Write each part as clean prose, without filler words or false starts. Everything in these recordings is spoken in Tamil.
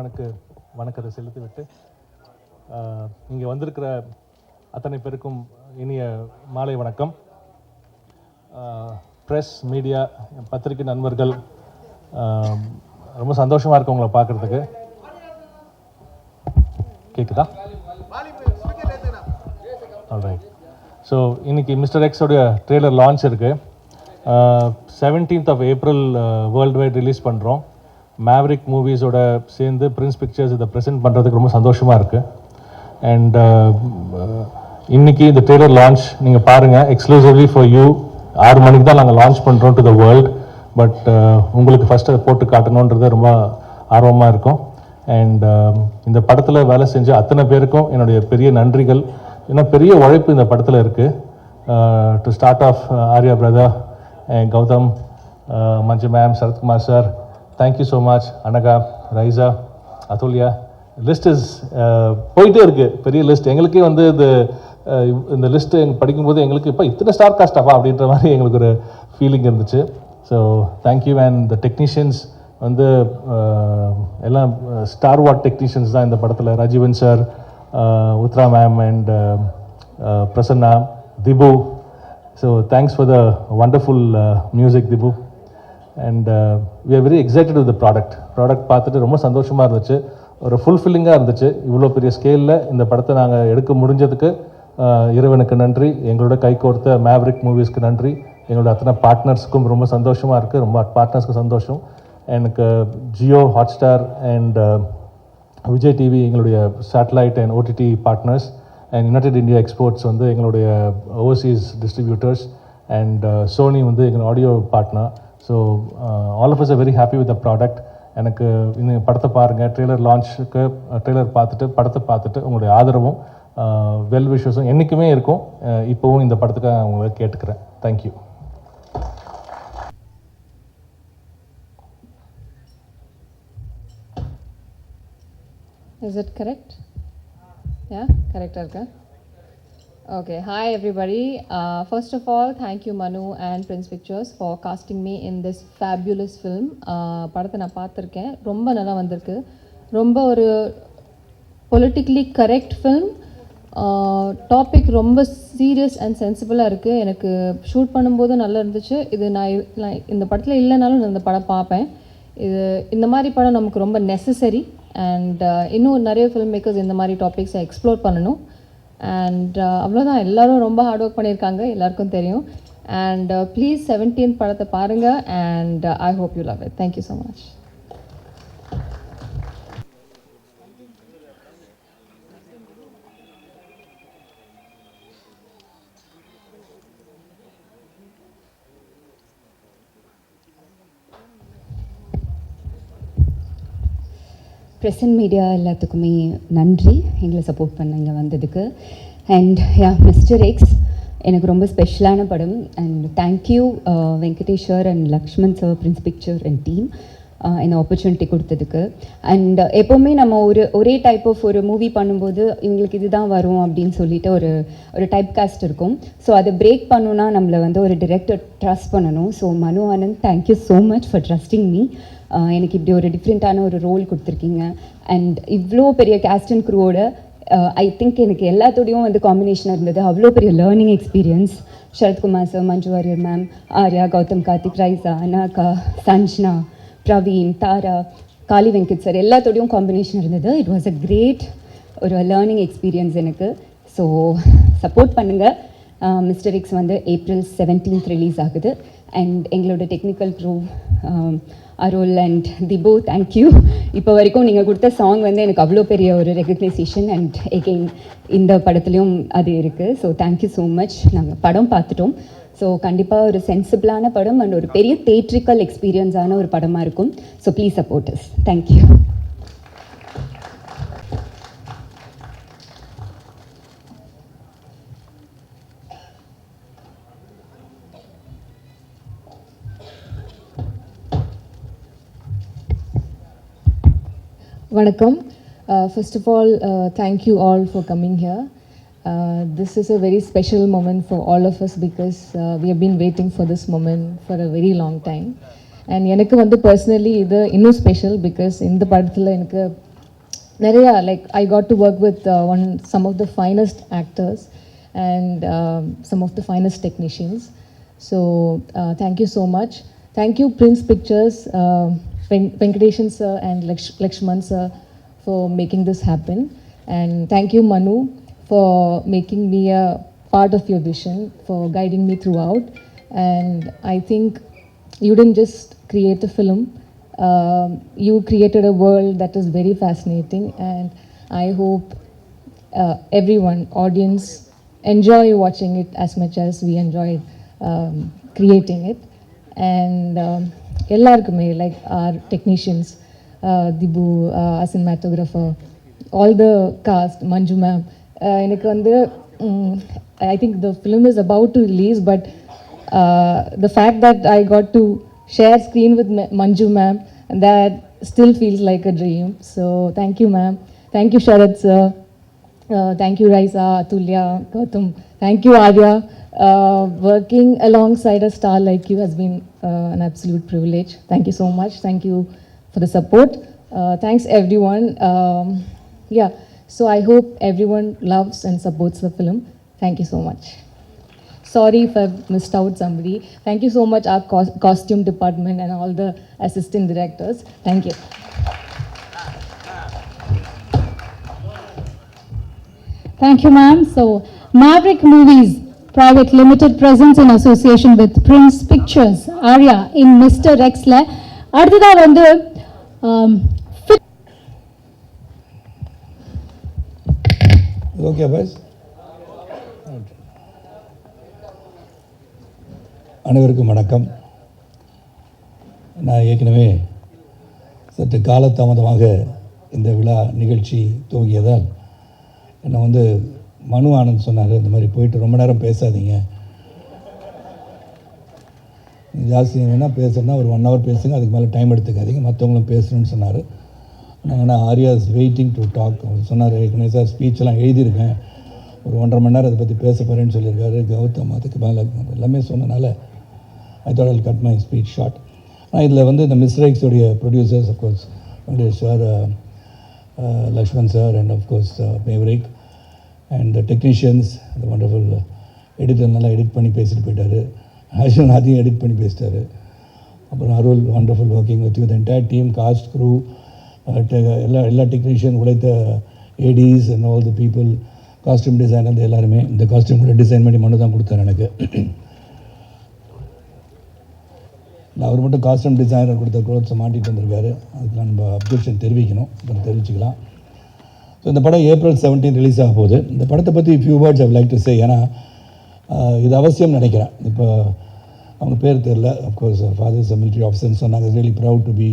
பகவானுக்கு வணக்கத்தை செலுத்திவிட்டு இங்கே வந்திருக்கிற அத்தனை பேருக்கும் இனிய மாலை வணக்கம். ப்ரெஸ், மீடியா, பத்திரிகை நண்பர்கள், ரொம்ப சந்தோஷமாக இருக்கு உங்களை பார்க்குறதுக்கு. கேட்குதா? ஆல்ரைட். ஸோ இன்றைக்கி மிஸ்டர் எக்ஸோடைய ட்ரெய்லர் லான்ச் இருக்குது. 17th of April world wide release பண்ணுறோம். மேவரிக் மூவிஸோட சேர்ந்து பிரின்ஸ் பிக்சர்ஸ் இதை ப்ரெசென்ட் பண்ணுறதுக்கு ரொம்ப சந்தோஷமாக இருக்குது. அண்ட் இன்றைக்கி இந்த ட்ரெய்லர் லான்ச் நீங்கள் பாருங்கள், எக்ஸ்க்ளூசிவ்லி ஃபார் யூ. 6 மணிக்கு தான் நாங்கள் லான்ச் பண்ணுறோம் டு த வேர்ல்டு. பட் உங்களுக்கு ஃபஸ்ட்டு போட்டு காட்டணுன்றது ரொம்ப ஆர்வமாக இருக்கும். அண்ட் இந்த படத்தில் வேலை செஞ்ச அத்தனை பேருக்கும் என்னுடைய பெரிய நன்றிகள். ஏன்னா பெரிய உழைப்பு இந்த படத்தில் இருக்குது. To start off Arya brother and Gautham, Manju ma'am, Sarathkumar sir, thank you so much. Anagha, Raiza, Athulya, list is போயிட்டே இருக்குது, பெரிய லிஸ்ட். எங்களுக்கே வந்து இந்த லிஸ்ட்டு படிக்கும்போது எங்களுக்கு இப்போ இத்தனை ஸ்டார் காஸ்டாப்பா அப்படின்ற மாதிரி எங்களுக்கு ஒரு ஃபீலிங் இருந்துச்சு. So thank you. And the technicians வந்து எல்லாம் ஸ்டார் வாட் டெக்னீஷியன்ஸ் தான் இந்த படத்தில். Rajeevan sir, Uthra ma'am and Prasanna, Dhibu. So thanks for the wonderful music Dhibu. And we are very excited with the product பார்த்துட்டு ரொம்ப சந்தோஷமாக இருந்துச்சு, ஒரு ஃபுல்ஃபில்லிங்காக இருந்துச்சு. இவ்வளோ பெரிய ஸ்கேலில் இந்த படத்தை நாங்கள் எடுக்க முடிஞ்சதுக்கு இறைவனுக்கு நன்றி. எங்களோட கை கோர்த்த மேவரிக் மூவிஸ்க்கு நன்றி. எங்களோட அத்தனை பார்ட்னர்ஸுக்கும் ரொம்ப சந்தோஷமாக இருக்குது. ரொம்ப பார்ட்னர்ஸ்க்கு சந்தோஷம். எனக்கு Jio, Hotstar and Vijay TV எங்களுடைய satellite and OTT partners. And united India exports வந்து எங்களுடைய ஓவர்சீஸ் டிஸ்ட்ரிபியூட்டர்ஸ். அண்ட் சோனி வந்து எங்கள் audio partner. So all of us are very happy with the product. எனக்கு இந்த படத்தை பாருங்கள், ட்ரெய்லர் லான்ச்சுக்கு ட்ரெய்லர் பார்த்துட்டு படத்தை பார்த்துட்டு உங்களுடைய ஆதரவும் வெல் விஷஸும் என்றைக்குமே இருக்கும். இப்போவும் இந்த படத்துக்கு நான் உங்களை கேட்டுக்கிறேன். Thank you. Is it correct? Yeah, correct irukka. Okay, hi everybody. First of all, thank you Manu and Prince Pictures for casting me in this fabulous film. படத்தை நான் பார்த்துருக்கேன், ரொம்ப நல்லா வந்திருக்கு. ரொம்ப ஒரு பொலிட்டிக்கலி கரெக்ட் ஃபில்ம். டாபிக் ரொம்ப சீரியஸ் அண்ட் சென்சிபிளாக இருக்குது. எனக்கு ஷூட் பண்ணும்போது நல்லா இருந்துச்சு. இது நான் இந்த படத்தில் இல்லைனாலும் நான் இந்த படம் பார்ப்பேன். இந்த மாதிரி படம் நமக்கு ரொம்ப நெசசரி. அண்ட் இன்னும் நிறைய ஃபில்ம் மேக்கர்ஸ் இந்த மாதிரி டாபிக்ஸை எக்ஸ்ப்ளோர் பண்ணணும். அண்ட் அவ்வளோதான், எல்லோரும் ரொம்ப ஹார்ட் ஒர்க் பண்ணியிருக்காங்க, எல்லாருக்கும் தெரியும். அண்ட் ப்ளீஸ் 17th படத்தை பாருங்கள். And I hope you love it. Thank you so much. Present media எல்லாத்துக்குமே நன்றி, எங்களை சப்போர்ட் பண்ண இங்கே வந்ததுக்கு. அண்ட் மிஸ்டர் எக்ஸ் எனக்கு ரொம்ப ஸ்பெஷலான படம். And thank you Venkateswar and Lakshman sir, Prince picture and team இந்த ஆப்பர்ச்சுனிட்டி கொடுத்ததுக்கு. அண்ட் எப்போவுமே நம்ம ஒரே டைப் ஆஃப் ஒரு மூவி பண்ணும்போது இவங்களுக்கு இதுதான் வரும் அப்படின்னு சொல்லிட்டு ஒரு டைப் காஸ்ட் இருக்கும். ஸோ அதை பிரேக் பண்ணணுன்னா நம்மளை வந்து ஒரு டிரெக்டர் ட்ரஸ்ட் பண்ணணும். ஸோ மனு Anand, thank you so much for trusting me. எனக்கு இப்படி ஒரு டிஃப்ரெண்ட்டான ஒரு ரோல் கொடுத்துருக்கீங்க. அண்ட் இவ்வளோ பெரிய கேஸ்ட் அண்ட் க்ரூவோட ஐ திங்க் எனக்கு எல்லாத்தோடையும் வந்து காம்பினேஷனாக இருந்தது. அவ்வளோ பெரிய learning experience. Sarathkumar sir, Manju Warrier ma'am, Arya, Gautham, Karthik, Raiza, Anagha, Sanjana, Praveen, Tara, Kaali Venkat sir எல்லாத்தோடையும் காம்பினேஷன் இருந்தது. இட் வாஸ் அ கிரேட் ஒரு லேர்னிங் எக்ஸ்பீரியன்ஸ் எனக்கு. ஸோ சப்போர்ட் பண்ணுங்கள். மிஸ்டர் எக்ஸ் வந்து April 17th ரிலீஸ் ஆகுது. அண்ட் எங்களோட technical crew Arul and Dhibu, thank you. இப்போ வரைக்கும் நீங்கள் கொடுத்த சாங் வந்து எனக்கு அவ்வளோ பெரிய ஒரு ரெகக்னைசேஷன். அண்ட் எகெயின் இந்த படத்துலையும் அது இருக்குது. So thank you so much. நாங்கள் படம் பார்த்துட்டோம். ஸோ கண்டிப்பாக ஒரு சென்சிபிளான படம் அண்ட் ஒரு பெரிய தேட்ரிக்கல் எக்ஸ்பீரியன்ஸான ஒரு படமாக இருக்கும். So please support us. Thank you. Vanakkam. First of all, thank you all for coming here. This is a very special moment for all of us because we have been waiting for this moment for a very long time. And எனக்கு வந்து பர்சனலி இது இன்னும் ஸ்பெஷல் பிகாஸ் இந்த படத்தில் எனக்கு like I got to work with some of the finest actors and some of the finest technicians. So thank you so much. Thank you Prince Pictures, Venkateshan sir and Lakshman sir for making this happen. And thank you Manu for making me a part of your vision, for guiding me throughout. And I think you didn't just create a film, you created a world that is very fascinating, and I hope everyone, audience, enjoy watching it as much as we enjoyed creating it. And ellarkume, like our technicians, Dibu, our cinematographer, all the cast, Manju ma'am, எனக்கு வந்து I think the film is about to release, but the fact that I got to share screen with Manju ma'am, that still feels like a dream. So thank you ma'am, thank you Sharad sir, thank you Raisa, Atulya, Gautam, thank you Arya. Working alongside a star like you has been an absolute privilege. Thank you so much. Thank you for the support. Thanks everyone. Yeah, so I hope everyone loves and supports the film. Thank you so much. Sorry if I've missed out somebody. Thank you so much, our costume department and all the assistant directors. Thank you. Thank you, ma'am. So, Maverick Movies Private Limited presents in association with Prince Pictures, Arya in Mr. X-ல அடுத்ததா வந்து ஓகே பாஸ். அனைவருக்கும் வணக்கம். நான் ஏற்கனவே சற்று காலதாமதமாக இந்த விழா நிகழ்ச்சி துவங்கியதால் என்னை வந்து மனு ஆனந்த் சொன்னார், இந்த மாதிரி போயிட்டு ரொம்ப நேரம் பேசாதீங்க, ஜாஸ்தி வேணால் பேசுகிறேன்னா ஒரு 1 hour பேசுங்க, அதுக்கு மேலே டைம் எடுத்துக்காதீங்க, மற்றவங்களும் பேசணும்னு சொன்னார். நாங்கள் Arya is waiting to talk சொன்னார். ஏற்கனவே சார் ஸ்பீச்செல்லாம் எழுதியிருக்கேன், ஒரு 1.5 மணி நேரம் அதை பற்றி பேச போகிறேன்னு சொல்லியிருக்காரு கௌதம். அதுக்கு மேலே எல்லாமே சொன்னனால I thought I'll cut my speech short. ஆனால் இதில் வந்து இந்த மிஸ்டர் எக்ஸோடைய producers of course Venkatesh sir, Lakshman sir and of course Maverick and the technicians, the wonderful editor நல்லா எடிட் பண்ணி பேசிட்டு போயிட்டார். அர்ஜுன் அதையும் எடிட் பண்ணி பேசிட்டார். அப்புறம் Arul, wonderful working with the entire team, cast, crew, எல்லா டெக்னீஷியன், உழைத்த ADs and all the people, costume design வந்து எல்லாருமே. இந்த காஸ்டியூம் கூட டிசைன் பண்ணி மனு தான் கொடுத்தார் எனக்கு. அவர் மட்டும் காஸ்டியூம் டிசைனர் கொடுத்த க்ளோத்ஸை மாட்டிகிட்டு வந்திருக்காரு. அதுக்கெலாம் நம்ம அப்ஜெக்ஷன் தெரிவிக்கணும், தெரிவிச்சுக்கலாம். ஸோ இந்த படம் April 17 ரிலீஸ் ஆக போகுது. இந்த படத்தை பற்றி few words I like to say. ஏன்னா இது அவசியம் நினைக்கிறேன். இப்போ அவங்க பேர் தெரில, அஃப்கோர்ஸ் ஃபாதர்ஸ் மிலிட்ரி ஆஃபீஸர்னு சொன்னாங்க. Is really proud to be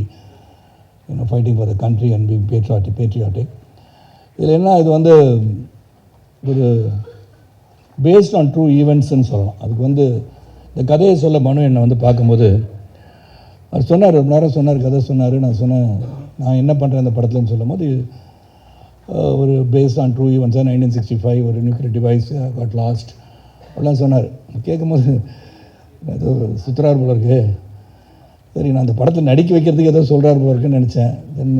fighting for the country and be patriotic. இதில் என்ன, இது வந்து ஒரு பேஸ்ட் ஆன் ட்ரூ ஈவெண்ட்ஸ்ன்னு சொல்லலாம். அதுக்கு வந்து இந்த கதையை சொல்ல மனு என்னை வந்து பார்க்கும்போது அவர் சொன்னார், ரொம்ப நேரம் சொன்னார், கதை சொன்னார். நான் சொன்னேன் நான் என்ன பண்ணுறேன் இந்த படத்துலன்னு சொல்லும் போது ஒரு பேஸ்ட் ஆன் ட்ரூ ஈவெண்ட்ஸ், 1965 ஒரு நியூக்ளியர் டிவைஸ் காட் லாஸ்ட் அப்படிலாம் சொன்னார். கேட்கும்போது ஏதோ சுற்றுறார் போல இருக்கு. சரி, நான் அந்த படத்தில் நடிக்க வைக்கிறதுக்கு ஏதோ சொல்கிறார் போல இருக்குன்னு நினச்சேன். தென்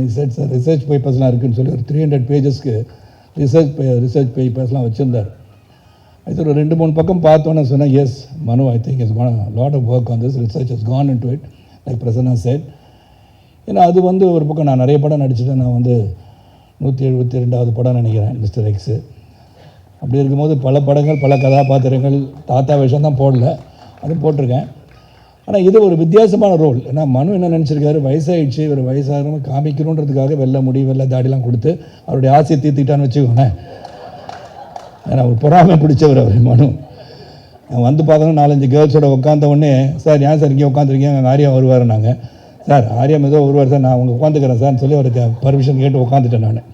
ரிசர்ச் பேப்பர்ஸ்லாம் இருக்குதுன்னு சொல்லி ஒரு 300 பேஜஸ்க்கு ரிசர்ச் பேப்பர்ஸ்லாம் வச்சுருந்தார். அது ஒரு 2-3 பக்கம் பார்த்தோன்னே சொன்னேன், yes Manu, I think is gone lot of work on this, research has gone into it like Prasanna said. ஏன்னா அது வந்து ஒரு பக்கம் நான் நிறைய படம் நடிச்சுட்டேன். நான் வந்து 172வது படம் நினைக்கிறேன் மிஸ்டர் எக்ஸு. அப்படி இருக்கும்போது பல படங்கள், பல கதாபாத்திரங்கள், தாத்தா வேஷம் தான் போடல, அதுவும் போட்டிருக்கேன். ஆனால் இது ஒரு வித்தியாசமான ரோல். ஏன்னா மனு என்ன நினச்சிருக்காரு, வயசாகிடுச்சு, ஒரு வயசாகிறவங்க காமிக்கணுன்றதுக்காக வெள்ளை முடி வெள்ளை தாடிலாம் கொடுத்து அவருடைய ஆசையை தீர்த்திட்டான்னு வச்சுக்கோங்களேன். ஏன்னா ஒரு பொறாமை பிடிச்சவர் அவர் மனு. நான் வந்து பார்த்தோன்னா 4-5 கேர்ள்ஸோட உட்காந்த உடனே, சார் ஏன் சார் இங்கே உட்காந்துருக்கீங்க, அங்கே ஆரியா வருவார். நாங்கள் சார் ஆரியா ஏதோ வருவார் சார், நான் அவங்க உட்காந்துக்கிறேன் சார்னு சொல்லி அவருக்கு பர்மிஷன் கேட்டு உட்காந்துட்டேன் நான்.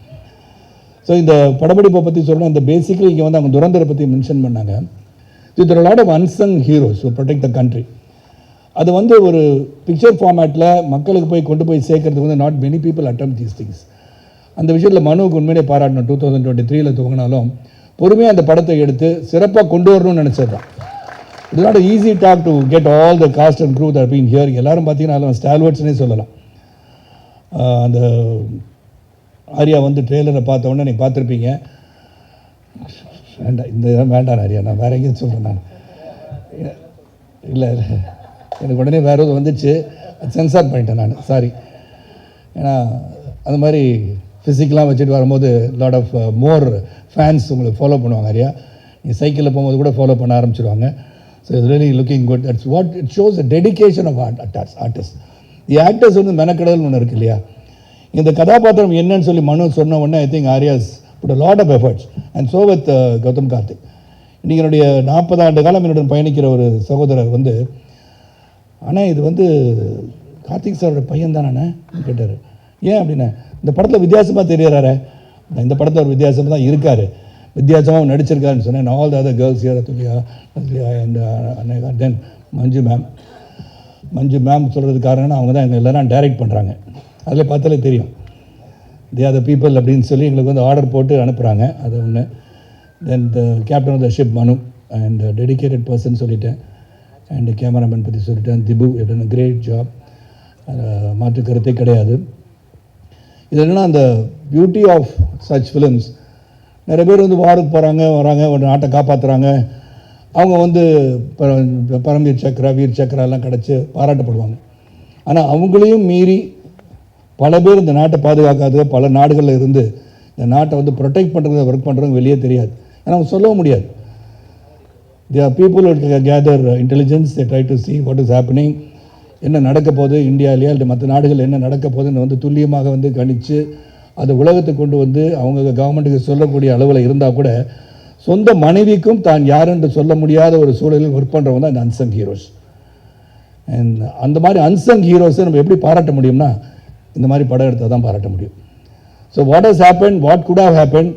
ஸோ இந்த படப்பிடிப்பை பற்றி சொல்லணும். இந்த பேசிக்கலி இங்கே வந்து அவங்க துரந்தரை பற்றி மென்ஷன் பண்ணாங்க. இதில் lot of unsung heroes to protect the country. அது வந்து ஒரு பிக்சர் ஃபார்மேட்டில் மக்களுக்கு போய் கொண்டு போய் சேர்க்கறதுக்கு வந்து not many people attempt these things. அந்த விஷயத்தில் மனுவுக்கு உண்மையிலே பாராட்டணும். 2023 துவங்கினாலும் பொறுமையாக அந்த படத்தை எடுத்து சிறப்பாக கொண்டு வரணும்னு நினச்சது தான். It's not easy task to get all the cast and crew that been here. எல்லோரும் பார்த்தீங்கன்னா ஸ்டால்வர்ட்ஸ்னே சொல்லலாம். அந்த ஆர்யா வந்து ட்ரெய்லரை பார்த்த உடனே நீங்கள் பார்த்துருப்பீங்க. வேண்டாம், இந்த இடம் வேண்டாம் ஆர்யா, நான் வேறு எங்கேயும் சொல்கிறேன். நான் இல்லை எனக்கு உடனே வேறு எதுவும் வந்துச்சு, சென்சார் பண்ணிட்டேன் நான், சாரி. ஏன்னா அது மாதிரி ஃபிசிக்கலாக வச்சுட்டு வரும்போது லாட் ஆஃப் மோர் ஃபேன்ஸ் உங்களுக்கு ஃபாலோ பண்ணுவாங்க ஆர்யா. நீங்கள் சைக்கிளில் போகும்போது கூட ஃபாலோ பண்ண ஆரம்பிச்சிடுவாங்க. So it's really looking good. That's what it shows the dedication of artist. The actors வந்து மெனக்கடல்னு ஒன்று இருக்குது இல்லையா. இந்த கதாபாத்திரம் என்னன்னு சொல்லி மனு சொன்ன உடனே I think Arya's put a lot of efforts and so with Gautham Karthik. இன்றைக்கி என்னுடைய 40 ஆண்டு காலம் என்னுடன் பயணிக்கிற ஒரு சகோதரர் வந்து, ஆனால் இது வந்து கார்த்திக் சாரோட பையன் தானே கேட்டார். ஏன் அப்படின்னா, இந்த படத்தில் வித்தியாசமாக தெரியறாரு, இந்த படத்தில் ஒரு வித்தியாசமாக தான் இருக்கார், வித்தியாசமாக நடிச்சிருக்காருன்னு சொன்னேன். All the other girls here, Athulya and Anagha, then Manju ma'am சொல்கிறதுக்கு காரணம் அவங்க தான் எங்கள் எல்லோரும் டைரக்ட் பண்ணுறாங்க. அதில் பார்த்தாலே தெரியும் தே ஆர் த பீப்புள் அப்படின்னு சொல்லி எங்களுக்கு வந்து ஆர்டர் போட்டு அனுப்புகிறாங்க. அது ஒன்று. Then the captain of the ship Manu and dedicated person சொல்லிட்டேன். அண்ட் கேமராமேன் பற்றி சொல்லிட்டேன், திபு இட் அ கிரேட் ஜாப், மாற்று கருத்தே கிடையாது. இது என்னென்னா அந்த பியூட்டி ஆஃப் சச் ஃபிலிம்ஸ். நிறைய பேர் வந்து வாருக்கு போகிறாங்க, வராங்க, ஒரு நாட்டை காப்பாற்றுறாங்க, அவங்க வந்து பரம்வீர் சக்ரா, வீர் சக்ரா எல்லாம் கிடச்சி பாராட்டப்படுவாங்க. ஆனால் அவங்களையும் மீறி பல பேர் இந்த நாட்டை பாதுகாக்காத பல நாடுகளில் இருந்து இந்த நாட்டை வந்து ப்ரொடெக்ட் பண்ணுறத ஒர்க் பண்ணுறவங்க வெளியே தெரியாது. ஏன்னா அவங்க சொல்லவும் முடியாது. There are people who gather intelligence, they try to see what is happening, என்ன நடக்க போகுது இந்தியாவிலேயே இல்லை மற்ற நாடுகள் என்ன நடக்க போகுதுன்னு வந்து துல்லியமாக வந்து கணித்து அதை உலகத்துக்கு கொண்டு வந்து அவங்க கவர்மெண்ட்டுக்கு சொல்லக்கூடிய அளவில் இருந்தால் கூட சொந்த மனைவிக்கும் தான் யார் என்று சொல்ல முடியாத ஒரு சூழலில் ஒர்க் பண்ணுறவங்க தான் இந்த அன்சங் ஹீரோஸ். அண்ட் அந்த மாதிரி அன்சங் ஹீரோஸை நம்ம எப்படி பாராட்ட முடியும்னா, இந்த மாதிரி படம் எடுத்தால் தான் பாராட்ட முடியும். So what has happen, what good have happen,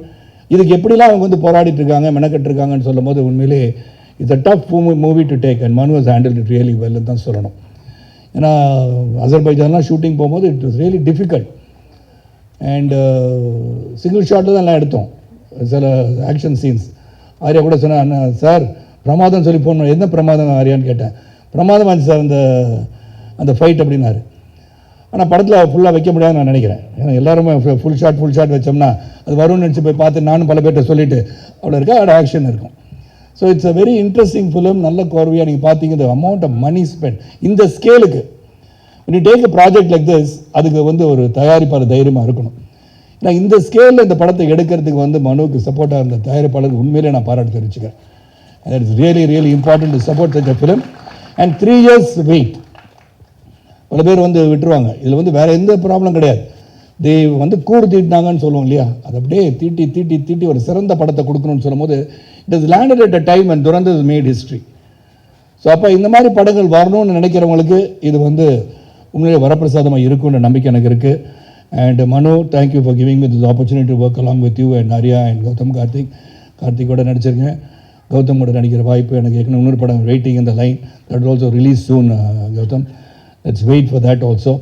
இதுக்கு எப்படிலாம் அவங்க வந்து போராடிட்டு இருக்காங்க, மெனக்கட்டுருக்காங்கன்னு சொல்லும் போது உண்மையிலே it's a tough movie to take and Manu has handle it really வெல்னு தான் சொல்லணும். ஏன்னா அசர்பைஜான்லாம் ஷூட்டிங் போகும்போது it was really difficult. And single ஷாட்டில் தான் எல்லாம் எடுத்தோம் சில ஆக்ஷன் சீன்ஸ். ஆர்யா கூட சொன்னேன், சார் பிரமாதம் சொல்லி போகணும். என்ன பிரமாதம் ஆர்யான்னு கேட்டேன். பிரமாதம் ஆச்சு சார் அந்த ஃபைட் அப்படின்னாரு. ஆனால் படத்தில் ஃபுல்லாக வைக்க முடியாதுன்னு நான் நினைக்கிறேன். ஏன்னா எல்லாருமே ஃபுல் ஷாட் வச்சோம்னா அது வரும்னு நினச்சி போய் பார்த்து நானும் பல பேர்கிட்ட சொல்லிவிட்டு அவ்வளோ இருக்கா அதோட ஆக்ஷன் இருக்கும். So it's a very interesting film. நல்ல கோர்வையாக நீங்கள் பார்த்தீங்க. இந்த அமௌண்ட் ஆஃப் மணி ஸ்பெண்ட் இந்த ஸ்கேலுக்கு நீ take a project like this, அதுக்கு வந்து ஒரு தயாரிப்பாளர் தைரியமாக இருக்கணும். ஏன்னா இந்த ஸ்கேலில் இந்த படத்தை எடுக்கிறதுக்கு வந்து மனுவுக்கு சப்போர்ட்டாக இருந்த தயாரிப்பாளர் உண்மையிலே நான் பாராட்டு தெரிவிச்சுக்கிறேன். That is really important to support such a film. And 3 years wait. பல பேர் வந்து விட்டுருவாங்க. இதில் வந்து வேறு எந்த ப்ராப்ளம் கிடையாது. தே வந்து கூடு தீட்டினாங்கன்னு சொல்லுவோம் இல்லையா, அது அப்படியே தீட்டி ஒரு சிறந்த படத்தை கொடுக்கணும்னு சொல்லும் போது it is landed at a time and Durandhar is made history. So அப்போ இந்த மாதிரி படங்கள் வரணும்னு நினைக்கிறவங்களுக்கு இது வந்து உண்மையிலே வரப்பிரசாதமாக இருக்குன்ற நம்பிக்கை எனக்கு இருக்குது. And Manu, thank you for giving me this opportunity to work along with you and Arya and Gautham கார்த்திகோட நடிச்சிருக்கேன். கௌதம் கூட நடிக்கிற வாய்ப்பு எனக்கு ஏற்கனவே இன்னொரு படம் வெயிட்டிங் இந்த line that also release soon. Gautham, let's wait for that also.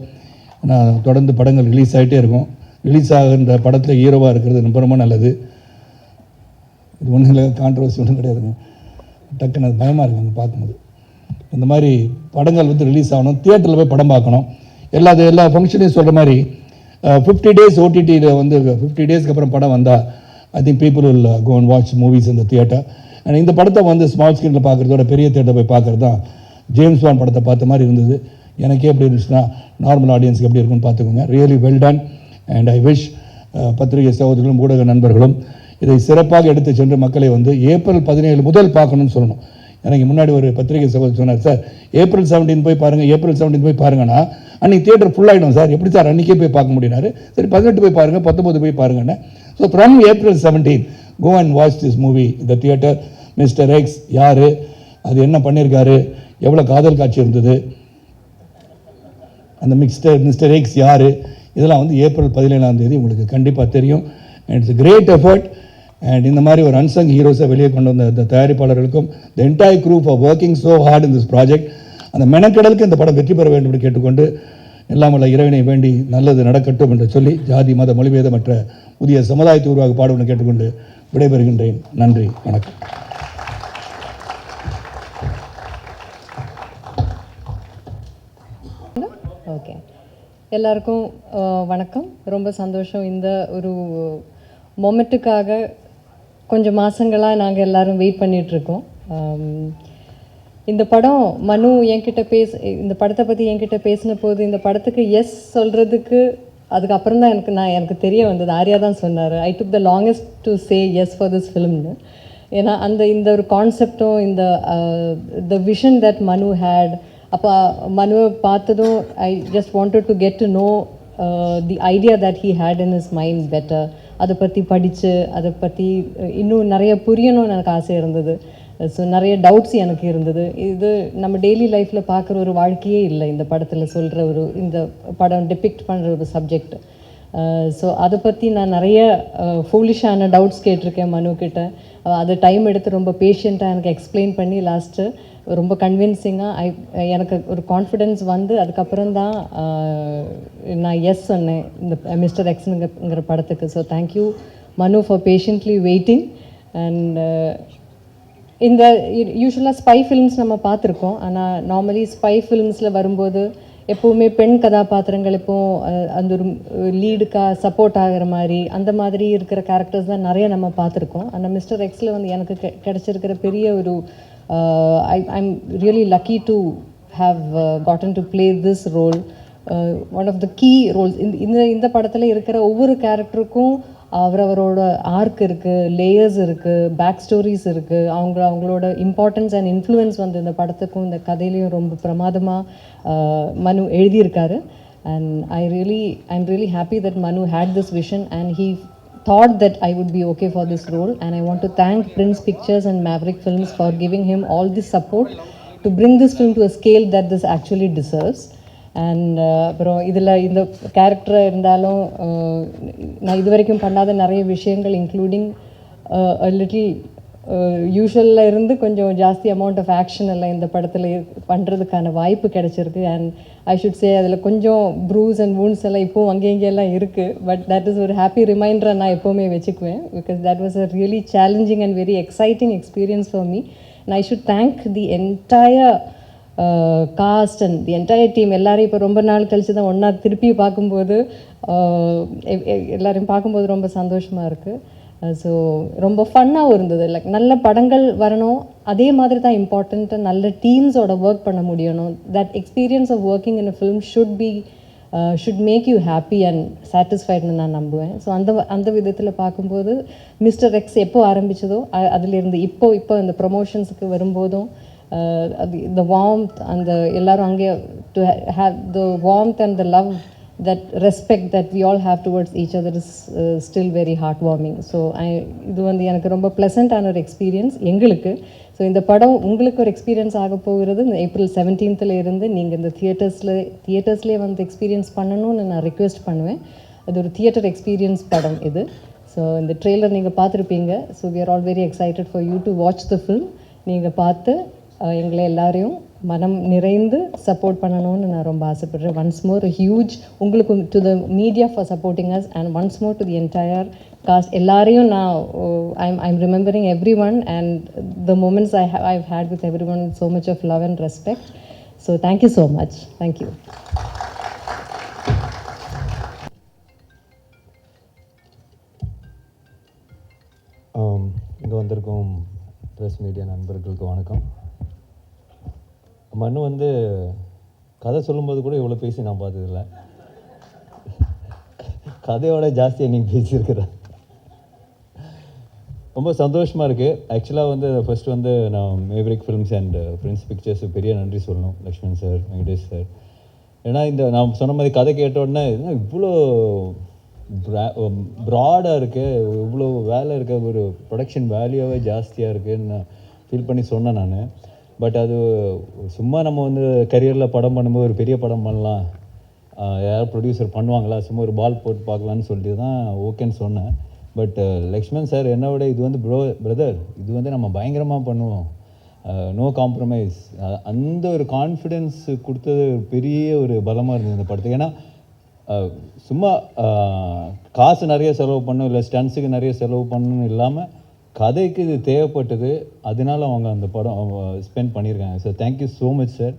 நான் தொடர்ந்து படங்கள் ரிலீஸ் ஆகிட்டே இருக்கும். ரிலீஸ் ஆகின்ற படத்தில் ஹீரோவாக இருக்கிறது ரொம்ப ரொம்ப நல்லது. இது ஒன்றும் இல்லை, கான்ட்ரவர்சி ஒன்றும் கிடையாதுங்க. டக்குன்னு அது பயமாக இருக்குங்க பார்க்கும்போது. இந்த மாதிரி படங்கள் வந்து ரிலீஸ் ஆகணும், தியேட்டரில் போய் படம் பார்க்கணும். எல்லா ஃபங்க்ஷனையும் சொல்கிற மாதிரி 50 days ஓடிடியில் வந்து 50 daysக்கு அப்புறம் படம் வந்தால் I think people will go and watch movies இந்த தியேட்டர். அண்ட் இந்த படத்தை வந்து ஸ்மால் ஸ்க்ரீனில் பார்க்குறதோட பெரிய தியேட்டர் போய் பார்க்குறது தான் ஜேம்ஸ் பாண்ட் படத்தை பார்த்த மாதிரி இருந்தது. எனக்கே எப்படி இருந்துச்சுன்னா நார்மல் ஆடியன்ஸுக்கு எப்படி இருக்குன்னு பார்த்துக்கோங்க. Really well done. And I wish பத்திரிகை சகோதரர்களும் ஊடக நண்பர்களும் இதை சிறப்பாக எடுத்து சென்று மக்களை வந்து April 17 முதல் பார்க்கணும்னு சொல்லணும். எனக்கு முன்னாடி ஒரு பத்திரிகை சகோதரர் சொன்னார், சார் April 17 போய் பாருங்கள், April 17 போய் பாருங்கன்னா அன்றைக்கி தியேட்டர் ஃபுல்லாகிடும் சார், எப்படி சார் அன்றைக்கே போய் பார்க்க முடியினாரு. சரி 18 போய் பாருங்கள், 19 போய் பாருங்கன்னு. So from April 17 go and watch this movie இந்த தியேட்டர். மிஸ்டர் எக்ஸ் யார், அது என்ன பண்ணியிருக்காரு, எவ்வளோ காதல் காட்சி இருந்தது, அந்த மிஸ்டர் எக்ஸ் யார், இதெல்லாம் வந்து April 17 உங்களுக்கு கண்டிப்பாக தெரியும். And it's great effort. And இந்த மாதிரி ஒரு அன்சங் ஹீரோஸை வெளியே கொண்டு வந்த இந்த தயாரிப்பாளர்களுக்கும் the entire group for working so hard in this project. அந்த மெனக்கடலுக்கு இந்த படம் வெற்றி பெற வேண்டும் என்று கேட்டுக்கொண்டு எல்லாம் உள்ள இறைவனை வேண்டி நல்லது நடக்கட்டும் என்று சொல்லி ஜாதி மத மொழிபேதமற்ற புதிய சமுதாயத்தை உருவாக பாடுவென்று கேட்டுக்கொண்டு விடைபெறுகின்றேன். நன்றி, வணக்கம். Okay. எல்லாருக்கும் வணக்கம். ரொம்ப சந்தோஷம். இந்த ஒரு மொமெண்ட்டுக்காக கொஞ்சம் மாதங்களாக நாங்கள் எல்லோரும் வெயிட் பண்ணிகிட்ருக்கோம். இந்த படம் மனு என்கிட்ட இந்த படத்தை பற்றி என்கிட்ட பேசின போது இந்த படத்துக்கு எஸ் சொல்கிறதுக்கு அதுக்கப்புறம் தான் எனக்கு தெரிய வந்தது. ஆர்யா தான் சொன்னார், I took the longest to say yes for this ஃபிலிம்னு. ஏன்னா இந்த ஒரு கான்செப்டும் இந்த the vision that Manu had, அப்போ மனுவை பார்த்ததும் I just wanted to get to know the idea that he had in his mind better. அதை பற்றி படித்து அதை பற்றி இன்னும் நிறைய புரியணும்னு எனக்கு ஆசை இருந்தது. ஸோ நிறைய டவுட்ஸ் எனக்கு இருந்தது. இது நம்ம டெய்லி லைஃப்பில் பார்க்குற ஒரு வாழ்க்கையே இல்லை இந்த படத்தில் சொல்கிற இந்த படம் டிபிக்ட் பண்ணுற ஒரு சப்ஜெக்ட். ஸோ அதை பற்றி நான் நிறைய ஃபூலிஷான டவுட்ஸ் கேட்டிருக்கேன் மனுக்கிட்ட. அது டைம் எடுத்து ரொம்ப பேஷண்ட்டாக எனக்கு எக்ஸ்பிளைன் பண்ணி லாஸ்ட்டு ரொம்ப கன்வின்சிங்காக எனக்கு ஒரு கான்ஃபிடென்ஸ் வந்து அதுக்கப்புறம் தான் நான் எஸ் சொன்னேன் இந்த மிஸ்டர் எக்ஸுங்கிற படத்துக்கு. ஸோ தேங்க்யூ மனு ஃபார் பேஷண்ட்லி வெயிட்டிங். அண்ட் இந்த யூஸ்வலாக ஸ்பை ஃபிலிம்ஸ் நம்ம பார்த்துருக்கோம். ஆனால் நார்மலி ஸ்பை ஃபிலிம்ஸில் வரும்போது எப்போவுமே பெண் கதாபாத்திரங்கள் அந்த ஒரு லீடுக்காக சப்போர்ட் ஆகிற மாதிரி அந்த மாதிரி இருக்கிற கேரக்டர்ஸ் தான் நிறைய நம்ம பார்த்துருக்கோம். ஆனால் மிஸ்டர் எக்ஸில் வந்து எனக்கு கிடச்சிருக்கிற பெரிய ஒரு I'm really lucky to have gotten to play this role. One of the key roles இந்த படத்தில் இருக்கிற ஒவ்வொரு கேரக்டருக்கும் அவரோட ஆர்க் இருக்குது, லேயர்ஸ் இருக்குது, பேக் ஸ்டோரிஸ் இருக்குது. அவங்களோட இம்பார்ட்டன்ஸ் அண்ட் இன்ஃப்ளூயன்ஸ் வந்து இந்த படத்துக்கும் இந்த கதையிலையும் ரொம்ப பிரமாதமாக மனு எழுதியிருக்காரு. And I'm really happy that Manu had this vision and he thought that I would be okay for this role. And I want to thank Prince Pictures and Maverick Films for giving him all this support to bring this film to a scale that this actually deserves. And அப்புறம் இதில் இந்த கேரக்டர் இருந்தாலும் நான் இது வரைக்கும் பண்ணாத நிறைய விஷயங்கள் இன்க்ளூடிங் லிட்டில் யூஷுவலில் இருந்து கொஞ்சம் ஜாஸ்தி அமௌண்ட் ஆஃப் ஆக்ஷன் எல்லாம் இந்த படத்தில் பண்ணுறதுக்கான வாய்ப்பு கிடச்சிருக்கு. அண்ட் ஐ ஷுட் சே அதில் கொஞ்சம் ப்ரூஸ் அண்ட் வூண்ட்ஸ் எல்லாம் இப்போவும் அங்கே இங்கெல்லாம் இருக்குது. பட் தட் இஸ் ஒரு ஹாப்பி ரிமைண்டரை நான் எப்போவுமே வச்சுக்குவேன். Because that was a really challenging and very exciting experience for me. And I should thank the entire cost and the entire team. எல்லோரும் இப்போ ரொம்ப நாள் கழித்து தான் ஒன்றா திருப்பி பார்க்கும்போது எல்லோரையும் பார்க்கும்போது ரொம்ப சந்தோஷமாக இருக்குது. ஸோ ரொம்ப ஃபன்னாகவும் இருந்தது. லைக் நல்ல படங்கள் வரணும், அதே மாதிரி தான் இம்பார்ட்டண்ட்டு நல்ல டீம்ஸோட ஒர்க் பண்ண முடியணும். That experience of working in a film should make you happy and சாட்டிஸ்ஃபைடுன்னு நான் நம்புவேன். ஸோ அந்த விதத்தில் பார்க்கும்போது மிஸ்டர் எக்ஸ் எப்போ ஆரம்பித்ததோ அதிலிருந்து இப்போ இந்த ப்ரமோஷன்ஸுக்கு வரும்போதும் the warmth and எல்லாரும் அங்கே to have the warmth and the love, that respect that we all have towards each other is still very heartwarming. So இது வந்து எனக்கு ரொம்ப ப்ளசண்ட்டான ஒரு எக்ஸ்பீரியன்ஸ் எங்களுக்கு. ஸோ இந்த படம் உங்களுக்கு ஒரு எக்ஸ்பீரியன்ஸ் ஆக போகிறது. இந்த April 17th இருந்து நீங்கள் இந்த தியேட்டர்ஸ்லேயே வந்து எக்ஸ்பீரியன்ஸ் பண்ணணும்னு நான் ரிக்வெஸ்ட் பண்ணுவேன். அது ஒரு தியேட்டர் எக்ஸ்பீரியன்ஸ் படம் இது. ஸோ இந்த ட்ரெய்லர் நீங்கள் பார்த்துருப்பீங்க. So we are all very excited for you to watch the film. நீங்கள் பார்த்து எங்களை எல்லாரையும் மனம் நிறைந்து சப்போர்ட் பண்ணணும்னு நான் ரொம்ப ஆசைப்படுறேன். ஒன்ஸ் மோர் ஹியூஜ் உங்களுக்கு to the media for supporting us and once more to the entire cast. எல்லாரையும் நான் I'm remembering every one and the moments I've had with every one so much of love and respect. So thank you so much. Thank you. இங்கே வந்திருக்கும் ப்ரெஸ் மீடியா நண்பர்களுக்கு வணக்கம். மனு வந்து கதை சொல்லும்போது கூட இவ்வளோ பேசி நான் பார்த்ததில்ல. கதையோட ஜாஸ்தியாக நீங்கள் பேசியிருக்கிற ரொம்ப சந்தோஷமாக இருக்குது. ஆக்சுவலாக வந்து ஃபஸ்ட்டு வந்து நான் மேவரிக் ஃபிலிம்ஸ் அண்ட் பிரின்ஸ் பிக்சர்ஸுக்கு பெரிய நன்றி சொல்லணும். Lakshman sir, Venkatesh sir. ஏன்னா இந்த நான் சொன்ன மாதிரி கதை கேட்ட உடனே இவ்வளோ ப்ராடாக இருக்குது, இவ்வளோ வேலை இருக்க, ஒரு ப்ரொடக்ஷன் வேல்யூவே ஜாஸ்தியாக இருக்குதுன்னு நான் ஃபீல் பண்ணி சொன்னேன் நான். பட் அது சும்மா நம்ம வந்து கரியரில் படம் பண்ணும்போது ஒரு பெரிய படம் பண்ணலாம், யார் ப்ரொடியூசர் பண்ணுவாங்களா, சும்மா ஒரு பால் போட்டு பார்க்கலான்னு சொல்லிட்டு தான் ஓகேன்னு சொன்னேன். பட் லக்ஷ்மண் சார் என்னை விட இது வந்து பிரதர் இது வந்து நம்ம பயங்கரமாக பண்ணுவோம், நோ காம்ப்ரமைஸ், அந்த ஒரு கான்ஃபிடென்ஸ் கொடுத்தது பெரிய ஒரு பலமாக இருந்தது இந்த படத்துக்கு. ஏன்னா சும்மா காசு நிறைய செலவு பண்ணணும் இல்லை ஸ்டன்ஸுக்கு நிறைய செலவு பண்ணணும் இல்லாமல் கதைக்கு இது தேவைப்பட்டது, அதனால அவங்க அந்த படம் அவங்க ஸ்பெண்ட் பண்ணியிருக்காங்க. So thank you so much sir,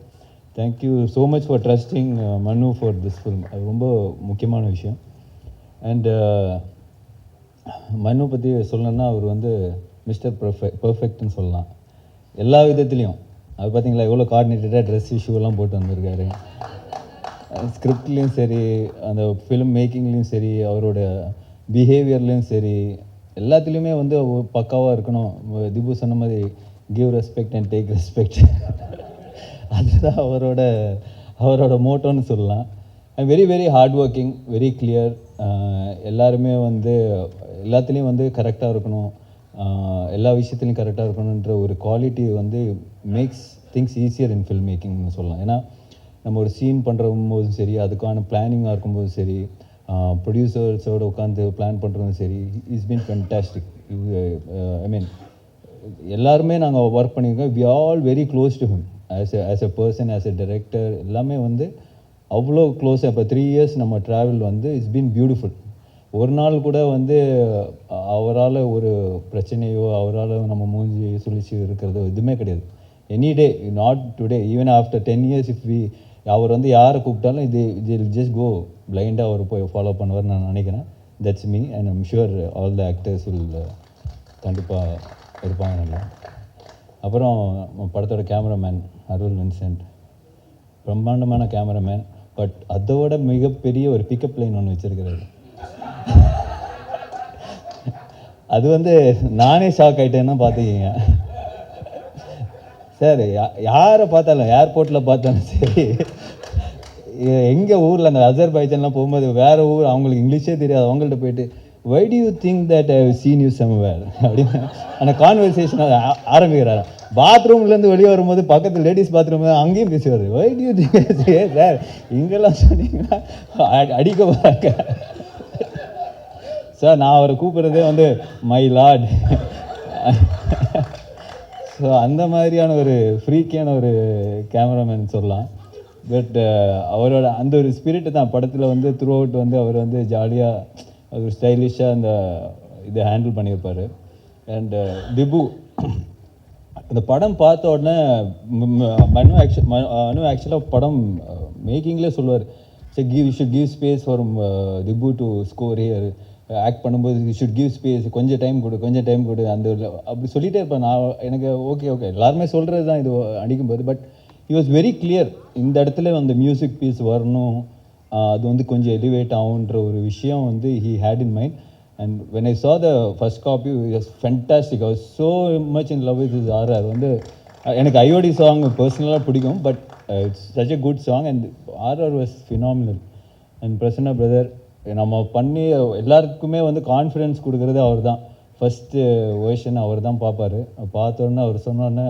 thank you so much for trusting மனு ஃபார் திஸ் ஃபில்ம். அது ரொம்ப முக்கியமான விஷயம். அண்ட் மனு பற்றி சொல்லணும்னா அவர் வந்து மிஸ்டர் பர்ஃபெக்ட்னு சொல்லலாம் எல்லா விதத்துலேயும். அது பார்த்தீங்களா எவ்வளோ கோஆர்டினேட்டடாக ட்ரெஸ் இஷ்யூலாம் போட்டு வந்திருக்காரு. ஸ்கிரிப்ட்லேயும் சரி, அந்த ஃபிலிம் மேக்கிங்லேயும் சரி, அவரோட பிஹேவியர்லேயும் சரி, எல்லாத்துலேயுமே வந்து பக்காவாக இருக்கணும். திபு சொன்ன மாதிரி give respect and take respect, அதுதான் அவரோட மோட்டோன்னு சொல்லலாம். And very very hard working, very clear. எல்லாருமே வந்து எல்லாத்துலேயும் வந்து கரெக்டாக இருக்கணும், எல்லா விஷயத்துலையும் கரெக்டாக இருக்கணுன்ற ஒரு குவாலிட்டி வந்து makes things easier in film மேக்கிங்னு சொல்லலாம். ஏன்னா நம்ம ஒரு சீன் பண்ணுறம்போதும் சரி, அதுக்கான பிளானிங்காக இருக்கும்போதும் சரி, ப்ரொடியூசர்ஸோடு உட்காந்து பிளான் பண்ணுறதும் சரி, is been fantastic. I mean எல்லாருமே நாங்கள் ஒர்க் பண்ணியிருக்கோம். We all very close to him as a person, as a director, எல்லாமே வந்து அவ்வளோ க்ளோஸாக. இப்போ 3 years நம்ம ட்ராவல் வந்து இட்ஸ் பீன் பியூட்டிஃபுல். ஒரு நாள் கூட வந்து அவரால் ஒரு பிரச்சனையோ, அவரால் நம்ம மூஞ்சி சுழிச்சு இருக்கிறதோ எதுவுமே கிடையாது. Any day, not today, even after 10 years if அவர் வந்து யாரை கூப்பிட்டாலும் இது ஜஸ்ட் கோ பிளைண்டாக அவர் போய் ஃபாலோ பண்ணுவார் நான் நினைக்கிறேன். That's me and I'm sure all the actors will கண்டிப்பாக இருப்பாங்க நல்லா. அப்புறம் படத்தோட கேமராமேன் அருள் வின்சென்ட், பிரம்மாண்டமான கேமராமேன். பட் அதோட மிகப்பெரிய ஒரு பிக்கப் லைன் ஒன்று வச்சுருக்கிறாரு. அது வந்து நானே ஷாக் ஆகிட்டேன்னா பார்த்துக்கிங்க சார். யாரை பார்த்தாலும், ஏர்போர்ட்டில் பார்த்தாலும் சரி, எங்கே ஊரில் அந்த அசர்பைஜான்லாம் போகும்போது வேறு ஊர், அவங்களுக்கு இங்கிலீஷே தெரியாது, அவங்கள்ட்ட போயிட்டு why do you think that I have seen you somewhere அப்படின்னு அந்த கான்வர்சேஷன் ஆரம்பிக்கிறாரு. பாத்ரூம்லேருந்து வெளியே வரும்போது பக்கத்து லேடிஸ் பாத்ரூம் அங்கேயும் பேசுவார். வை டு யூ திங்க் சார் இங்கெல்லாம் சொன்னீங்கன்னா அடிக்க போகிறாங்க சார். நான் அவரை கூப்பிட்றதே வந்து மை லார்ட். ஸோ அந்த மாதிரியான ஒரு ஃப்ரீக்கியான ஒரு கேமராமேன் சொல்லலாம். பட் அவரோட அந்த ஒரு ஸ்பிரிட்டு தான் படத்தில் வந்து த்ரூ அவுட் வந்து அவர் வந்து ஜாலியாக ஒரு ஸ்டைலிஷாக அந்த இதை ஹேண்டில் பண்ணியிருப்பார். அண்ட் திபு அந்த படம் பார்த்த உடனே மனு ஆக்சுவலாக படம் மேக்கிங்லேயே சொல்லுவார், சரி you should give space for Dipu to score here, act பண்ணும்போது யூ ஷுட் கிவ் ஸ்பேஸ், கொஞ்சம் டைம் கொடு அந்த அப்படி சொல்லிகிட்டே இருப்பேன். நான் எனக்கு ஓகே எல்லாருமே சொல்கிறது தான் இது அடிக்கும்போது. But he was very clear, இந்த இடத்துல அந்த மியூசிக் பீஸ் வரணும், அது வந்து கொஞ்சம் எலிவேட் ஆகுன்ற ஒரு விஷயம் வந்து he had in mind. And when I saw the first copy it was fantastic. I was so much in love with this RR. வந்து எனக்கு ஐஓடி சாங் பர்சனலாக பிடிக்கும், but it's such a good song and RR was phenomenal. And Prasanna brother நம்ம பண்ணி எல்லாருக்குமே வந்து கான்ஃபிடென்ஸ் கொடுக்குறது அவர் தான். ஃபஸ்ட்டு வேர்ஷன் அவர் தான் பார்ப்பார். பார்த்தோன்னே அவர் சொன்னோன்னே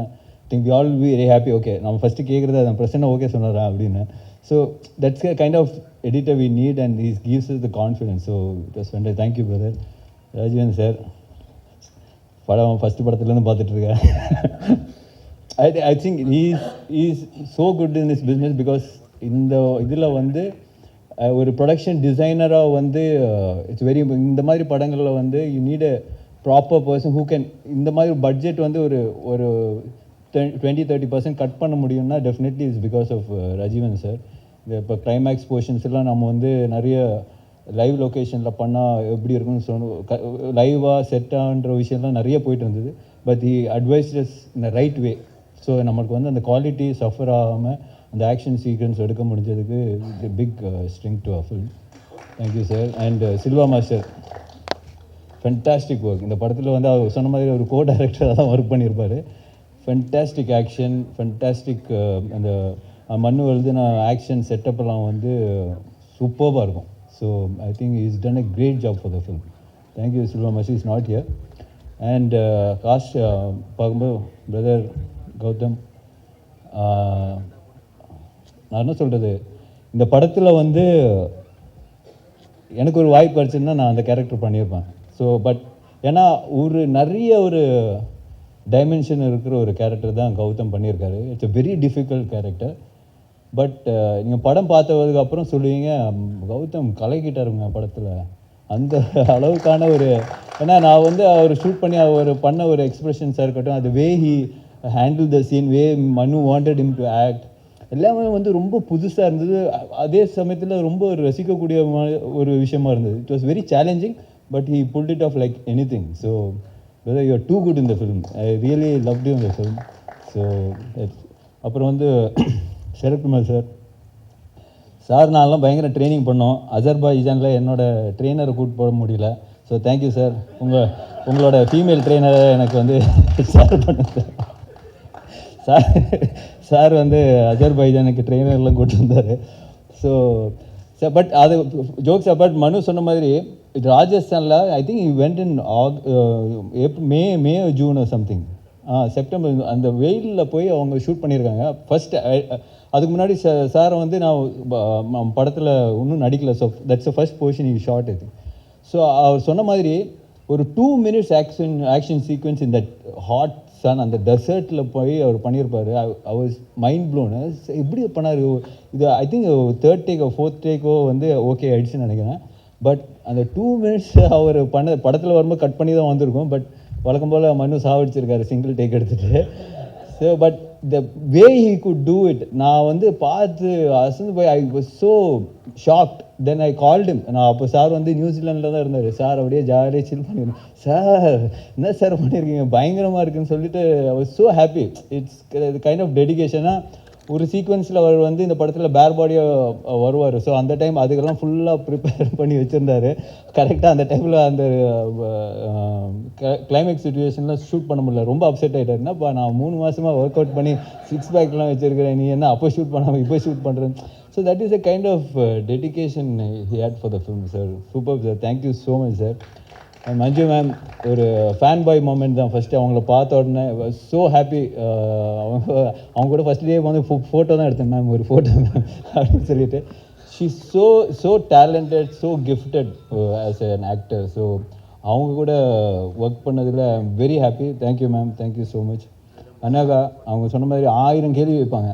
think we all be very happy. Okay நம்ம ஃபஸ்ட்டு கேட்குறது அதை பிரசன்னா ஓகே சொன்னாரா அப்படின்னு. So that's a kind of editor we need and he gives us the confidence. So it was fantastic. Thank you brother. Rajeevan sir படம் ஃபஸ்ட்டு படத்துலேருந்து பார்த்துட்ருக்கேன். I think is so good in this business because இந்த இதில் வந்து ஒரு ப்ரொடக்ஷன் டிசைனராக வந்து இட்ஸ் வெரி, இந்த மாதிரி படங்களில் வந்து you need a proper person who can, இந்த மாதிரி பட்ஜெட் வந்து ஒரு 20-30% கட் பண்ண முடியும்னா definitely it's because of Rajeevan sir. இந்த இப்போ கிளைமேக்ஸ் போர்ஷன்ஸ்லாம் நம்ம வந்து நிறைய லைவ் லொக்கேஷனில் பண்ணால் எப்படி இருக்குன்னு சொன்ன லைவாக செட்டான்ற விஷயம்லாம் நிறைய போயிட்டு இருந்தது. But he advised us in right way. So நமக்கு வந்து அந்த குவாலிட்டி சஃபர் ஆகாமல் அந்த ஆக்ஷன் சீக்வன்ஸ் எடுக்க முடிஞ்சதுக்கு big string to a film. Thank you sir. And Silva master fantastic work. இந்த படத்தில் வந்து அவர் சொன்ன மாதிரி ஒரு கோ டைரக்டராக தான் ஒர்க் பண்ணியிருப்பார். ஃபென்டாஸ்டிக் ஆக்ஷன், ஃபென்டாஸ்டிக் அந்த மண்ணு எழுதின ஆக்ஷன் செட்டப்லாம் வந்து சூப்பராக இருக்கும். So I think is done a great job for the film. Thank you Silva master is not here. And cast பார்க்கும்போது பிரதர் கௌதம், நான் என்ன சொல்கிறது, இந்த படத்தில் வந்து எனக்கு ஒரு வாய்ப்பு கிடச்சுன்னா நான் அந்த கேரக்டர் பண்ணியிருப்பேன். ஸோ பட் ஏன்னா நிறைய ஒரு டைமென்ஷன் இருக்கிற ஒரு கேரக்டர் தான் கௌதம் பண்ணியிருக்காரு. It's a very difficult character. But நீங்கள் படம் பார்த்ததுக்கு அப்புறம் சொல்லுவீங்க கௌதம் கலக்கிட்டாருங்க படத்தில், அந்த அளவுக்கான ஒரு, ஏன்னா நான் வந்து அவர் ஷூட் பண்ணி அவர் பண்ண ஒரு எக்ஸ்பிரஷன்ஸாக இருக்கட்டும், அது way he handle the scene, way Manu wanted him to act, எல்லாமே வந்து ரொம்ப புதுசாக இருந்தது. அதே சமயத்தில் ரொம்ப ஒரு ரசிக்கக்கூடிய ஒரு விஷயமா இருந்தது. It was very challenging, but he pulled it off like anything. So whether you are too good in the film. I really loved you in the film. So அப்புறம் வந்து சரத்குமார் சார் நான்லாம் பயங்கர ட்ரைனிங் பண்ணோம். அஜர்பைஜானில் என்னோட ட்ரெயினரை கூப்பிட்டு போக முடியல. So thank you sir. உங்களோட ஃபீமேல் ட்ரெயினரை எனக்கு வந்து ஷேர் பண்ணுங்க சார் வந்து அஜர்பைஜானுக்கு ட்ரெயினர்லாம் கூப்பிட்டு வந்தார். ஸோ பட் அது ஜோக்ஸ் அபவுட் மனு சொன்ன மாதிரி ராஜஸ்தானில் I think you went in May June something September அந்த வெயிலில் போய் அவங்க ஷூட் பண்ணியிருக்காங்க. ஃபஸ்ட்டு அதுக்கு முன்னாடி சாரை வந்து நான் படத்தில் இன்னும் நடிக்கல. So that's first portion you shot இது. ஸோ அவர் சொன்ன மாதிரி ஒரு 2 minutes ஆக்ஷன் சீக்வன்ஸ் இந்த ஹாட் சன் அந்த டெசர்ட்டில் போய் அவர் பண்ணியிருப்பார். I was mind blown. எப்படி பண்ணார் இது? ஐ திங்க் 3rd டேக்கோ 4th டேக்கோ வந்து ஓகே ஆயிடுச்சுன்னு நினைக்கிறேன். பட் அந்த 2 minutes அவர் படத்தில் வரும்போது கட் பண்ணி தான் வந்திருக்கும். பட் வழக்கம் போல் மனு சாவடிச்சிருக்காரு சிங்கிள் டேக் எடுத்துகிட்டு. So but the way he could do it நான் வந்து பார்த்து அசந்து போய் ஐ was so shocked. Then I called him. நான் அப்போ சார் வந்து நியூசிலாண்டில் தான் இருந்தார். சார் அப்படியே ஜாலியாக சில் பண்ணியிருந்தேன். சார் என்ன சார் பண்ணியிருக்கீங்க, பயங்கரமாக இருக்குன்னு சொல்லிட்டு I was so happy. It's kind of டெடிகேஷனாக ஒரு சீக்வன்ஸில் அவர் வந்து இந்த படத்தில் பேர் பாடியாக வருவார். ஸோ அந்த டைம் அதுக்கெல்லாம் ஃபுல்லாக ப்ரிப்பேர் பண்ணி வச்சுருந்தார். கரெக்டாக அந்த டைமில் அந்த கிளைமேக்ஸ் சுச்சுவேஷனில் ஷூட் பண்ண முடியல. ரொம்ப அப்செட் ஆகிட்டார். என்னப்பா நான் 3 மாதமாக ஒர்க் அவுட் பண்ணி 6 பேக்லாம் வச்சுருக்கிறேன், நீ என்ன அப்போ ஷூட் பண்ணாமல் இப்போ ஷூட் பண்ணுறேன். So that is a kind of dedication he had for the film, sir. Superb, sir. Thank you so much, sir. Manju ma'am ஒரு ஃபேன் பாய் மூமெண்ட் தான். ஃபஸ்ட்டு அவங்கள பார்த்த உடனே ஸோ ஹாப்பி. அவங்க கூட ஃபஸ்ட் டே வந்து ஃபோட்டோ தான் எடுத்தேன் மேம், ஒரு ஃபோட்டோ மேம் அப்படின்னு சொல்லிட்டு. She so talented, so gifted as an actor. So அவங்க கூட ஒர்க் பண்ணதில் very happy. Thank you ma'am, thank you so much. Anagha அவங்க சொன்ன மாதிரி 1000 கேள்வி வைப்பாங்க.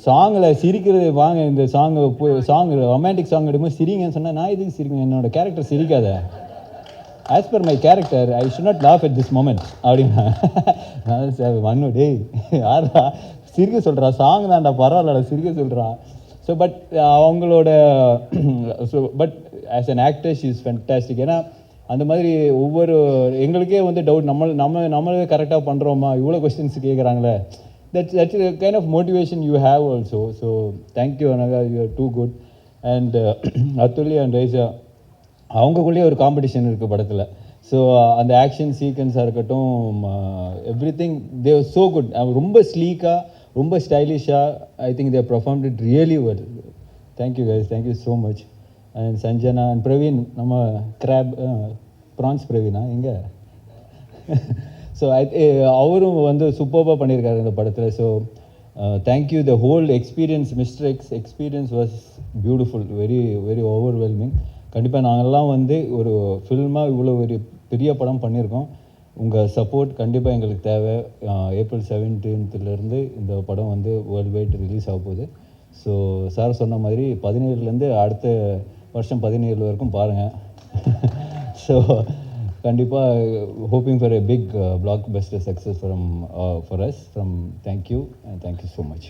சாங்கில் சிரிக்கிறது வாங்க, இந்த சாங் ரொமான்டிக் சாங் எடுக்கும்போது சிரிங்கன்னு சொன்னால் நான் இதுக்கு சிரிக்கணும், என்னோடய கேரக்டர் சிரிக்காத, as per my character I should not laugh at this moment அப்படின்னா. சார் மண்ணு டேய் யாரா சிரிக்க சொல்கிறா, சாங் தான்டா பரவாயில்லடா சிரிக்க சொல்கிறா. ஸோ பட் அவங்களோட but as an actor she is fantastic. ஏன்னா அந்த மாதிரி ஒவ்வொரு எங்களுக்கே வந்து டவுட், நம்மளே கரெக்டாக பண்ணுறோமா, இவ்வளோ questions கேட்குறாங்களே. That's a kind of motivation you have also. So thank you Anaga, you are too good. And Atulya and Raisa அவங்களுக்குள்ளேயே ஒரு காம்படிஷன் இருக்குது படத்தில். ஸோ அந்த ஆக்ஷன் சீக்வன்ஸாக இருக்கட்டும், everything they are so good. ரொம்ப ஸ்லீக்காக, ரொம்ப ஸ்டைலிஷாக I think they performed it really well. Thank you guys, thank you so much. And Sanjana and Praveen, நம்ம ப்ரான்ஸ் பிரவீனா எங்கே ஸோ அவரும் வந்து சூப்பராக பண்ணியிருக்காரு இந்த படத்தில். So thank you. The whole experience, mister X experience was beautiful, very very overwhelming. கண்டிப்பாக நாங்கள்லாம் வந்து ஒரு ஃபில்மாக இவ்வளோ ஒரு பெரிய படம் பண்ணியிருக்கோம். உங்கள் சப்போர்ட் கண்டிப்பாக எங்களுக்கு தேவை. April 17th இந்த படம் வந்து வேர்ல்டு வைட் ரிலீஸ் ஆக போகுது. ஸோ சார் சொன்ன மாதிரி 17 அடுத்த வருஷம் 17 வரைக்கும் பாருங்கள். ஸோ கண்டிப்பாக hoping for a big blockbuster success from for us. Thank you and thank you so much.